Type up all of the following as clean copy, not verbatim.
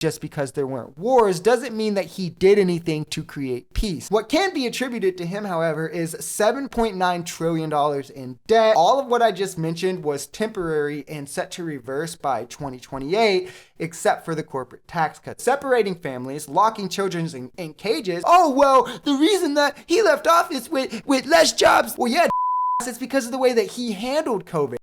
just because there weren't wars doesn't mean that he did anything to create peace. What can be attributed to him, however, is $7.9 trillion in debt. All of what I just mentioned was temporary and set to reverse by 2028, except for the corporate tax cuts. Separating families, locking children in cages. Oh, well, the reason that he left office with less jobs, well, yeah, it's because of the way that he handled COVID.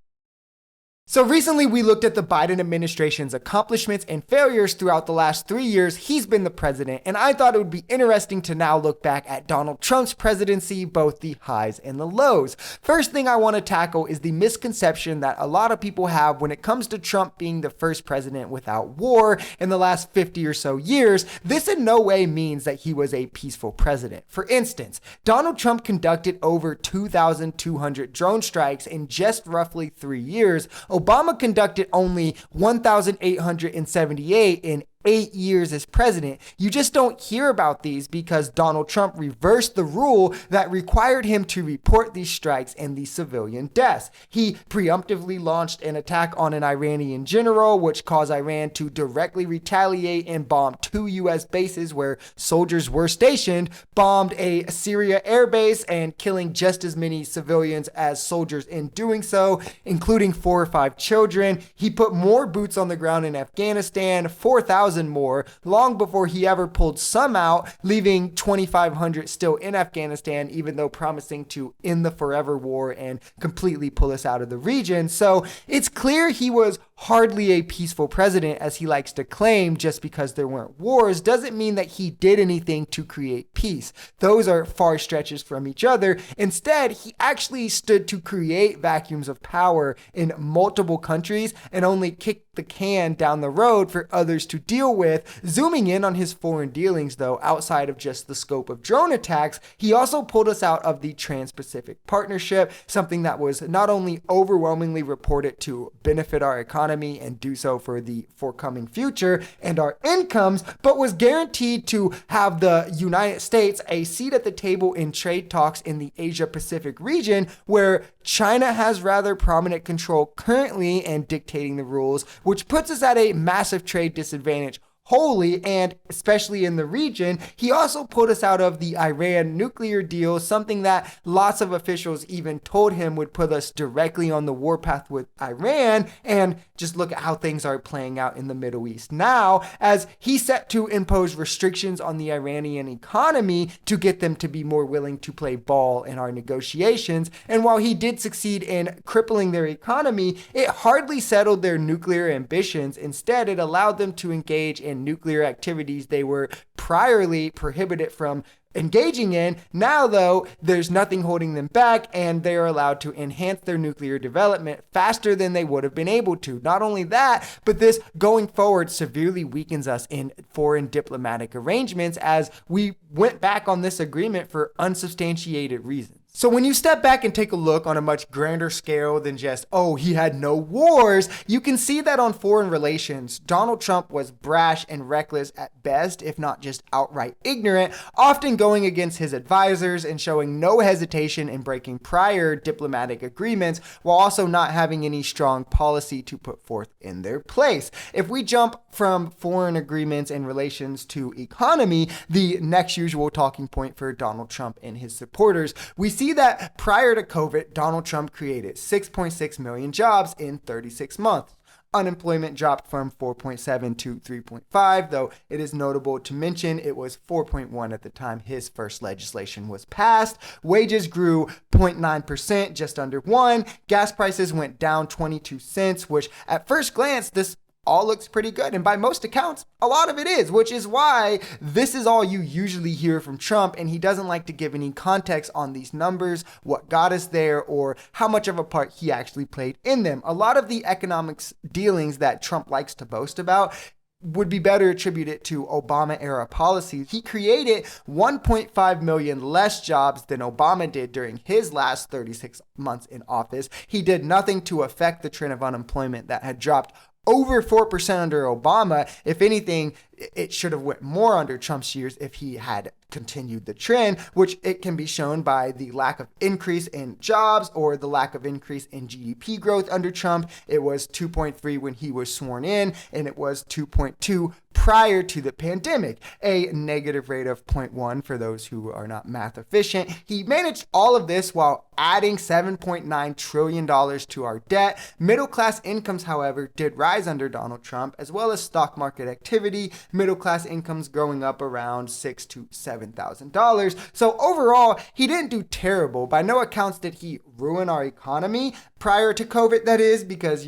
So recently we looked at the Biden administration's accomplishments and failures throughout the last 3 years he's been the president, and I thought it would be interesting to now look back at Donald Trump's presidency, both the highs and the lows. First thing I want to tackle is the misconception that a lot of people have when it comes to Trump being the first president without war in the last 50 or so years. This in no way means that he was a peaceful president. For instance, Donald Trump conducted over 2,200 drone strikes in just roughly 3 years. Obama conducted only 1,878 in 8 years as president. You just don't hear about these because Donald Trump reversed the rule that required him to report these strikes and these civilian deaths. He preemptively launched an attack on an Iranian general, which caused Iran to directly retaliate and bomb 2 U.S. bases where soldiers were stationed, bombed a Syria airbase, and killing just as many civilians as soldiers in doing so, including 4 or 5 children. He put more boots on the ground in Afghanistan, 4,000 more, long before he ever pulled some out, leaving 2,500 still in Afghanistan, even though promising to end the forever war and completely pull us out of the region. So it's clear he was hardly a peaceful president, as he likes to claim. Just because there weren't wars doesn't mean that he did anything to create peace. Those are far stretches from each other. Instead, he actually stood to create vacuums of power in multiple countries and only kicked the can down the road for others to deal with. Zooming in on his foreign dealings, though, outside of just the scope of drone attacks, he also pulled us out of the Trans-Pacific Partnership, something that was not only overwhelmingly reported to benefit our economy and do so for the forthcoming future and our incomes, but was guaranteed to have the United States a seat at the table in trade talks in the Asia-Pacific region, where China has rather prominent control currently and dictating the rules, which puts us at a massive trade disadvantage wholly and especially in the region. He also pulled us out of the Iran nuclear deal, something that lots of officials even told him would put us directly on the warpath with Iran. And just look at how things are playing out in the Middle East now, as he's set to impose restrictions on the Iranian economy to get them to be more willing to play ball in our negotiations. And while he did succeed in crippling their economy, it hardly settled their nuclear ambitions. Instead, it allowed them to engage in nuclear activities they were priorly prohibited from engaging in. Now, though, there's nothing holding them back, and they are allowed to enhance their nuclear development faster than they would have been able to. Not only that, but this going forward severely weakens us in foreign diplomatic arrangements, as we went back on this agreement for unsubstantiated reasons. So when you step back and take a look on a much grander scale than just, oh, he had no wars, you can see that on foreign relations, Donald Trump was brash and reckless at best, if not just outright ignorant, often going against his advisors and showing no hesitation in breaking prior diplomatic agreements, while also not having any strong policy to put forth in their place. If we jump from foreign agreements and relations to economy, the next usual talking point for Donald Trump and his supporters, we see that prior to COVID, Donald Trump created 6.6 million jobs in 36 months. Unemployment dropped from 4.7 to 3.5, though it is notable to mention it was 4.1 at the time his first legislation was passed. Wages grew 0.9%, just under 1. Gas prices went down 22 cents, which at first glance, this all looks pretty good. And by most accounts, a lot of it is, which is why this is all you usually hear from Trump. And he doesn't like to give any context on these numbers, what got us there, or how much of a part he actually played in them. A lot of the economics dealings that Trump likes to boast about would be better attributed to Obama era policies. He created 1.5 million less jobs than Obama did during his last 36 months in office. He did nothing to affect the trend of unemployment that had dropped over 4% under Obama. If anything, it should have went more under Trump's years if he had continued the trend, which it can be shown by the lack of increase in jobs or the lack of increase in GDP growth under Trump. It was 2.3 when he was sworn in, and it was 2.2 prior to the pandemic, a negative rate of 0.1 for those who are not math efficient. He managed all of this while adding $7.9 trillion to our debt. Middle class incomes, however, did rise under Donald Trump, as well as stock market activity. Middle class incomes growing up around $6,000 to $7,000. So overall, he didn't do terrible. By no accounts did he ruin our economy prior to COVID, that is, because,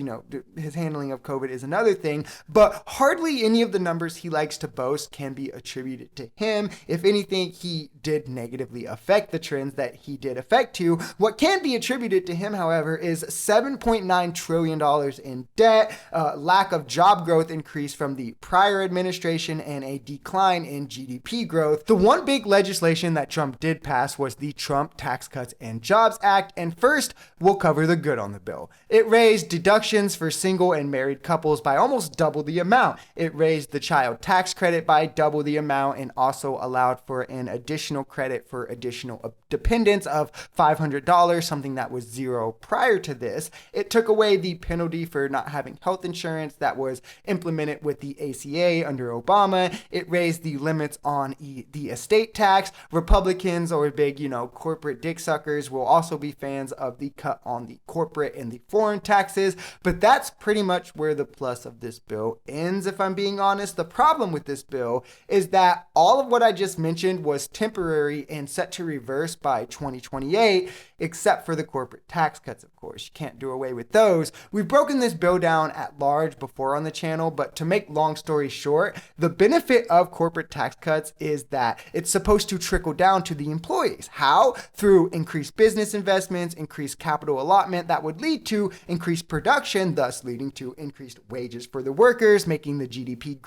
his handling of COVID is another thing, but hardly any of the numbers he likes to boast can be attributed to him. If anything, he did negatively affect the trends that he did affect to. What can be attributed to him, however, is $7.9 trillion in debt, lack of job growth increase from the prior administration, and a decline in GDP growth. The one big legislation that Trump did pass was the Trump Tax Cuts and Jobs Act, and first, we'll cover the good on the bill. It raised deductions for single and married couples by almost double the amount. It raised the child tax credit by double the amount and also allowed for an additional credit for additional dependents of $500, something that was zero prior to this. It took away the penalty for not having health insurance that was implemented with the ACA under Obama. It raised the limits on the estate tax. Republicans or big, corporate dick suckers will also be fans of the cut on the corporate and the foreign taxes, but that's pretty much where the plus of this bill ends, if I'm being honest. The problem with this bill is that all of what I just mentioned was temporary and set to reverse by 2028, except for the corporate tax cuts, of course. You can't do away with those. We've broken this bill down at large before on the channel, but to make long story short, the benefit of corporate tax cuts is that it's supposed to trickle down to the employees. How? Through increased business investments, increased capital allotment that would lead to increased production, thus leading to increased wages for the workers, making the GDP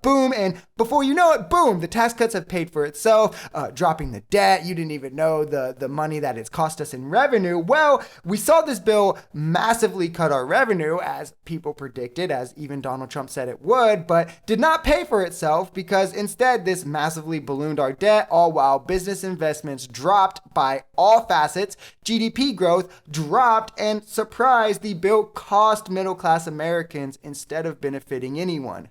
boom, and before you know it, boom, the tax cuts have paid for itself, dropping the debt. You didn't even know the money that it's cost us in revenue. Well, we saw this bill massively cut our revenue, as people predicted, as even Donald Trump said it would, but did not pay for itself because instead this massively ballooned our debt, all while business investments dropped by all facets, GDP growth dropped, and surprise, the bill cost middle-class Americans instead of benefiting anyone.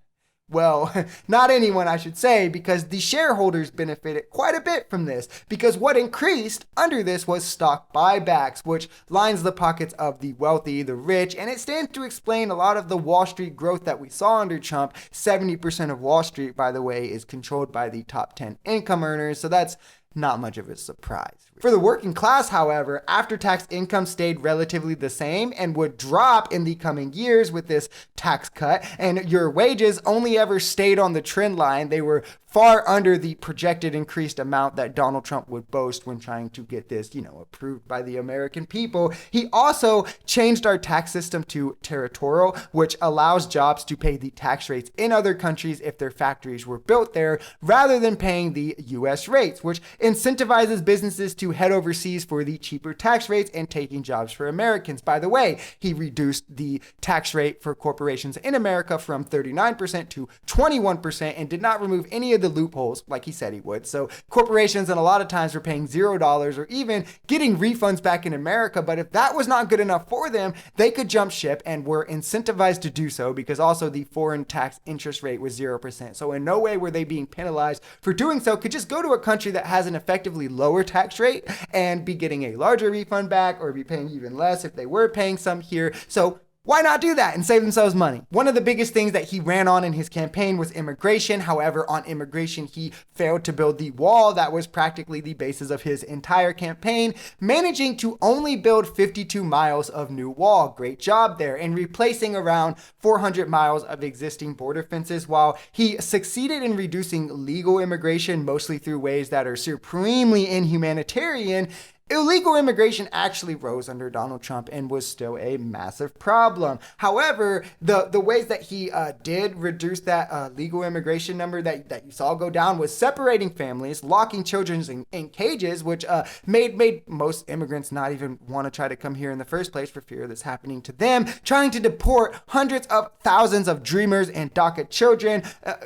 Well, not anyone, I should say, because the shareholders benefited quite a bit from this, because what increased under this was stock buybacks, which lines the pockets of the wealthy, the rich, and it stands to explain a lot of the Wall Street growth that we saw under Trump. 70% of Wall Street, by the way, is controlled by the top 10 income earners, so that's not much of a surprise. For the working class, however, after-tax income stayed relatively the same and would drop in the coming years with this tax cut, and your wages only ever stayed on the trend line. They were far under the projected increased amount that Donald Trump would boast when trying to get this, approved by the American people. He also changed our tax system to territorial, which allows jobs to pay the tax rates in other countries if their factories were built there, rather than paying the U.S. rates, which incentivizes businesses to head overseas for the cheaper tax rates and taking jobs for Americans. By the way, he reduced the tax rate for corporations in America from 39% to 21% and did not remove any of the loopholes like he said he would. So corporations, and a lot of times, were paying $0 or even getting refunds back in America. But if that was not good enough for them, they could jump ship and were incentivized to do so, because also the foreign tax interest rate was 0%. So in no way were they being penalized for doing so. Could just go to a country that has an effectively lower tax rate and be getting a larger refund back, or be paying even less if they were paying some here. So why not do that and save themselves money? One of the biggest things that he ran on in his campaign was immigration. However, on immigration, he failed to build the wall that was practically the basis of his entire campaign, managing to only build 52 miles of new wall. Great job there. And replacing around 400 miles of existing border fences, while he succeeded in reducing legal immigration, mostly through ways that are supremely inhumanitarian. Illegal immigration actually rose under Donald Trump and was still a massive problem. However, the ways that he did reduce that legal immigration number that you saw go down was separating families, locking children in cages, which made most immigrants not even want to try to come here in the first place for fear of this happening to them, trying to deport hundreds of thousands of dreamers and DACA children.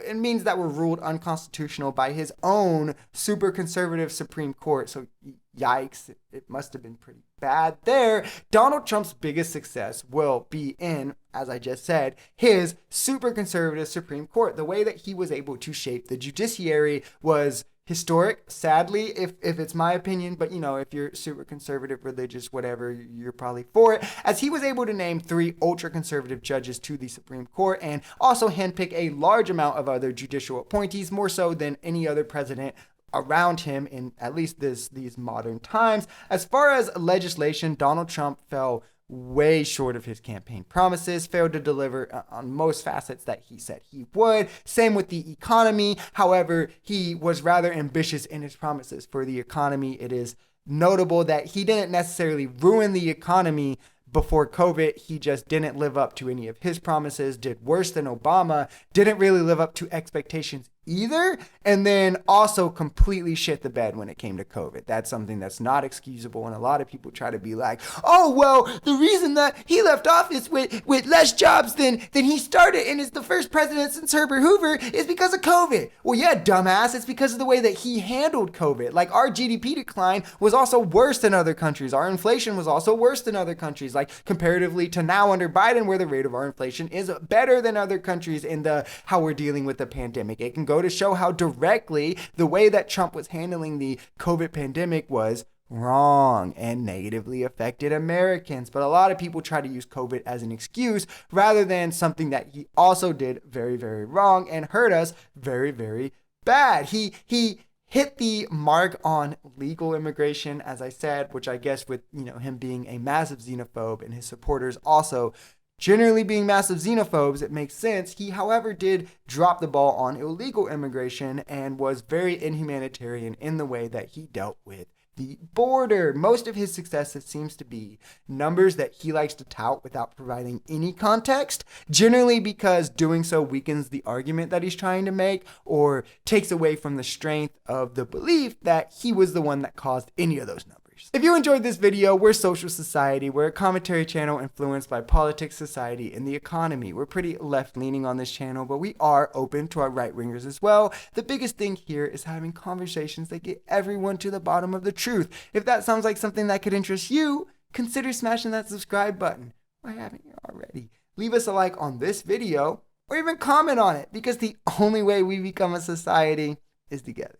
It means that were ruled unconstitutional by his own super conservative Supreme Court. So yikes, it must have been pretty bad there. Donald Trump's biggest success will be in, as I just said, his super conservative Supreme Court. The way that he was able to shape the judiciary was historic, sadly, if it's my opinion, but if you're super conservative, religious, whatever, you're probably for it, as he was able to name 3 ultra-conservative judges to the Supreme Court and also handpick a large amount of other judicial appointees, more so than any other president around him in at least these modern times. As far as legislation, Donald Trump fell way short of his campaign promises, failed to deliver on most facets that he said he would. Same with the economy. However, he was rather ambitious in his promises for the economy. It is notable that he didn't necessarily ruin the economy before COVID. He just didn't live up to any of his promises, did worse than Obama, didn't really live up to expectations either, and then also completely shit the bed when it came to COVID. That's something that's not excusable, and a lot of people try to be like, oh, well, the reason that he left office with less jobs than he started and is the first president since Herbert Hoover is because of COVID. Well, yeah, dumbass, it's because of the way that he handled COVID. Like, our GDP decline was also worse than other countries. Our inflation was also worse than other countries, like comparatively to now under Biden, where the rate of our inflation is better than other countries in how we're dealing with the pandemic. It can go to show how directly the way that Trump was handling the COVID pandemic was wrong and negatively affected Americans. But a lot of people try to use COVID as an excuse rather than something that he also did very, very wrong and hurt us very, very bad. He hit the mark on legal immigration, as I said, which I guess with him being a massive xenophobe and his supporters also generally being massive xenophobes, it makes sense. He, however, did drop the ball on illegal immigration and was very inhumanitarian in the way that he dealt with the border. Most of his successes seems to be numbers that he likes to tout without providing any context, generally because doing so weakens the argument that he's trying to make or takes away from the strength of the belief that he was the one that caused any of those numbers. If you enjoyed this video, we're Social Society. We're a commentary channel influenced by politics, society, and the economy. We're pretty left-leaning on this channel, but we are open to our right-wingers as well. The biggest thing here is having conversations that get everyone to the bottom of the truth. If that sounds like something that could interest you, consider smashing that subscribe button. Why haven't you already? Leave us a like on this video or even comment on it, because the only way we become a society is together.